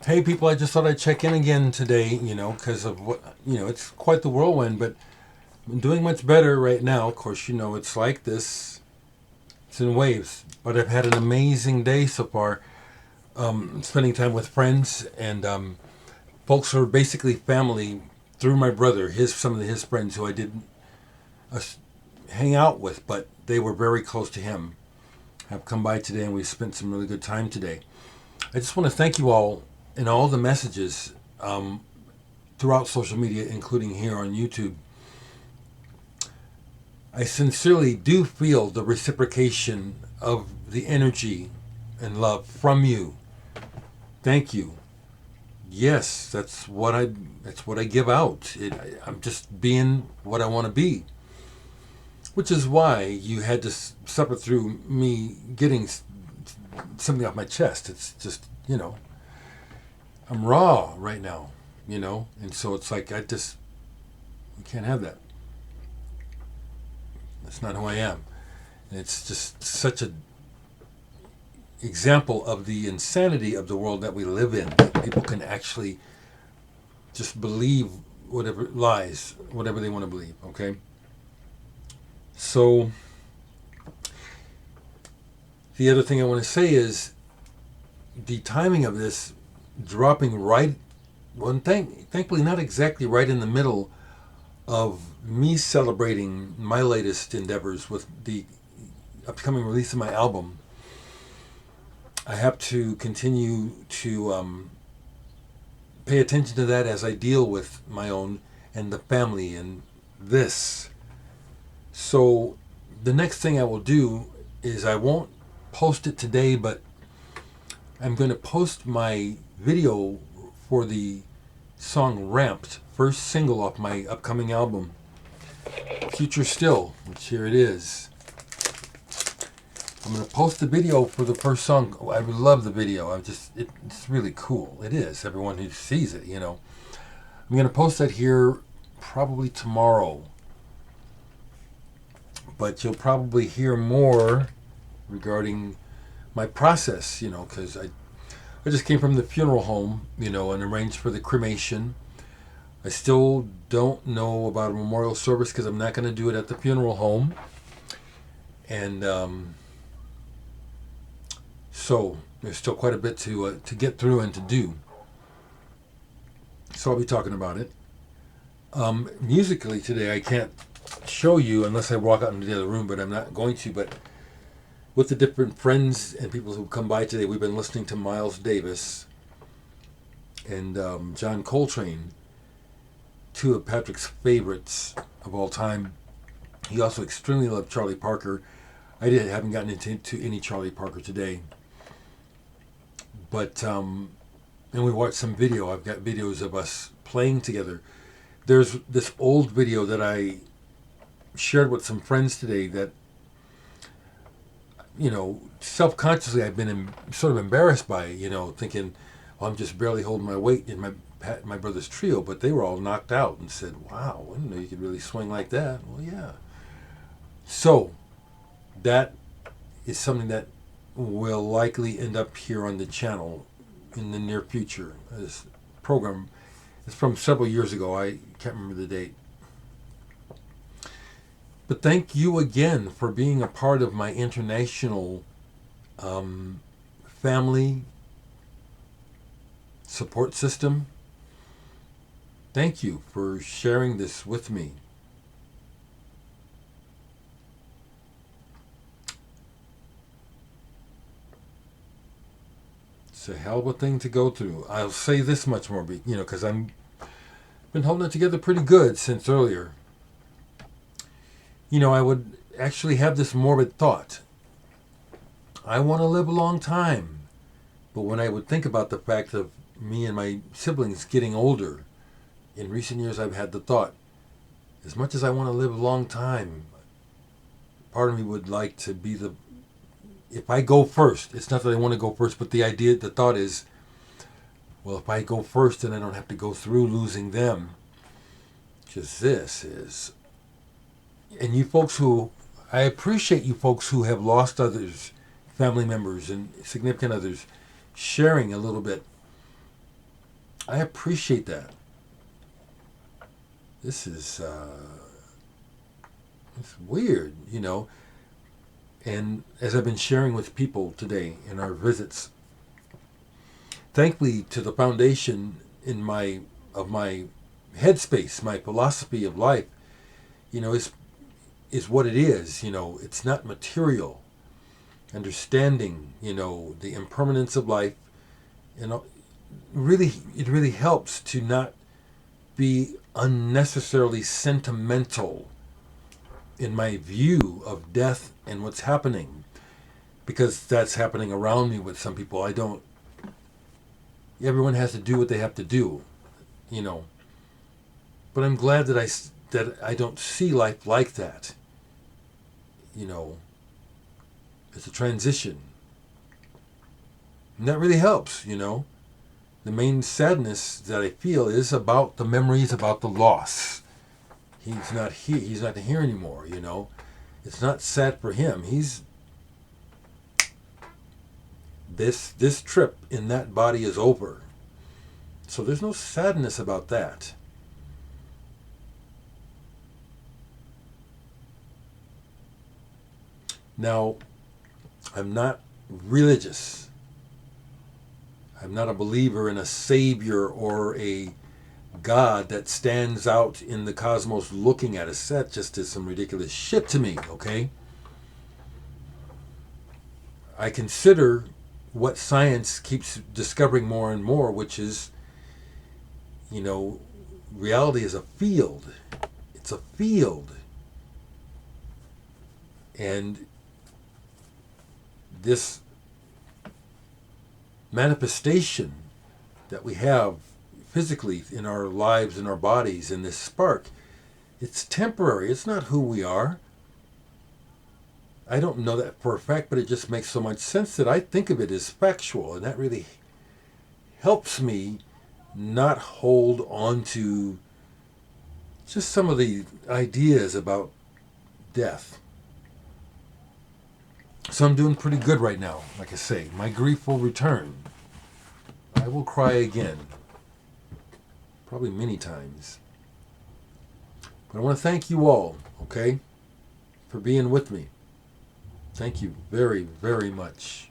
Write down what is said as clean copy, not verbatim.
Hey people, I just thought I'd check in again today, because of what, it's quite the whirlwind, but I'm doing much better right now. Of course, it's like this, it's in waves, but I've had an amazing day so far, spending time with friends and folks who are basically family through my brother, some of his friends who I didn't uh, hang out with, but they were very close to him, have come by today and we've spent some really good time today. I just want to thank you all and all the messages throughout social media, including here on YouTube. I sincerely do feel the reciprocation of the energy and love from you. Thank you. Yes, that's what I give out. I'm just being what I want to be, which is why you had to suffer through me getting something off my chest. It's just I'm raw right now, and so it's like we can't have that. That's not who I am. And it's just such an example of the insanity of the world that we live in. People can actually just believe whatever lies, whatever they want to believe, okay? So, the other thing I want to say is the timing of this dropping right, thankfully not exactly right in the middle of me celebrating my latest endeavors with the upcoming release of my album. I have to continue to pay attention to that as I deal with my own and the family and this. So the next thing I will do is I won't post it today, but I'm going to post my video for the song Ramped, first single off my upcoming album, Future Still, which here it is. I'm going to post the video for the first song. I love the video. It's really cool. It is. Everyone who sees it, I'm going to post that here probably tomorrow. But you'll probably hear more regarding my process, because I just came from the funeral home, and arranged for the cremation. I still don't know about a memorial service because I'm not going to do it at the funeral home. And so there's still quite a bit to get through and to do. So I'll be talking about it. Musically today, I can't show you unless I walk out into the other room, but I'm not going to. But with the different friends and people who come by today, we've been listening to Miles Davis and John Coltrane, two of Patrick's favorites of all time. He also extremely loved Charlie Parker. Haven't gotten into any Charlie Parker today. But, and we watched some video. I've got videos of us playing together. There's this old video that I shared with some friends today that, self-consciously I've been sort of embarrassed by, thinking, well, I'm just barely holding my weight in my brother's trio, but they were all knocked out and said, wow, I didn't know you could really swing like that. Well, yeah. So, that is something that will likely end up here on the channel in the near future. This program is from several years ago. I can't remember the date. But thank you again for being a part of my international family support system. Thank you for sharing this with me. It's a hell of a thing to go through. I'll say this much more, because I'm been holding it together pretty good since earlier. I would actually have this morbid thought. I want to live a long time. But when I would think about the fact of me and my siblings getting older, in recent years I've had the thought, as much as I want to live a long time, part of me would like to be if I go first, it's not that I want to go first, but the thought is, well, if I go first, then I don't have to go through losing them. Because this is... And I appreciate you folks who have lost others, family members and significant others, sharing a little bit I appreciate that. This is it's weird, you know. And as I've been sharing with people today in our visits, thankfully to the foundation in my headspace, my philosophy of life, you know, is what it is. You know, it's not material. Understanding, you know, the impermanence of life, you know, really it really helps to not be unnecessarily sentimental in my view of death and what's happening, because that's happening around me with some people. I don't. Everyone has to do what they have to do, you know. But I'm glad that I don't see life like that. You know, it's a transition, and that really helps. You know, the main sadness that I feel is about the memories, about the loss. He's not here. He's not here anymore. You know, it's not sad for him. He's this trip in that body is over. So there's no sadness about that. Now, I'm not religious. I'm not a believer in a savior or a God that stands out in the cosmos looking at us. That just is some ridiculous shit to me, okay? I consider what science keeps discovering more and more, which is, you know, reality is a field. It's a field. And this manifestation that we have physically in our lives, in our bodies, in this spark, it's temporary. It's not who we are. I don't know that for a fact, but it just makes so much sense that I think of it as factual, and that really helps me not hold on to just some of the ideas about death. So I'm doing pretty good right now. Like I say, my grief will return. I will cry again. Probably many times. But I want to thank you all, okay, for being with me. Thank you very, very much.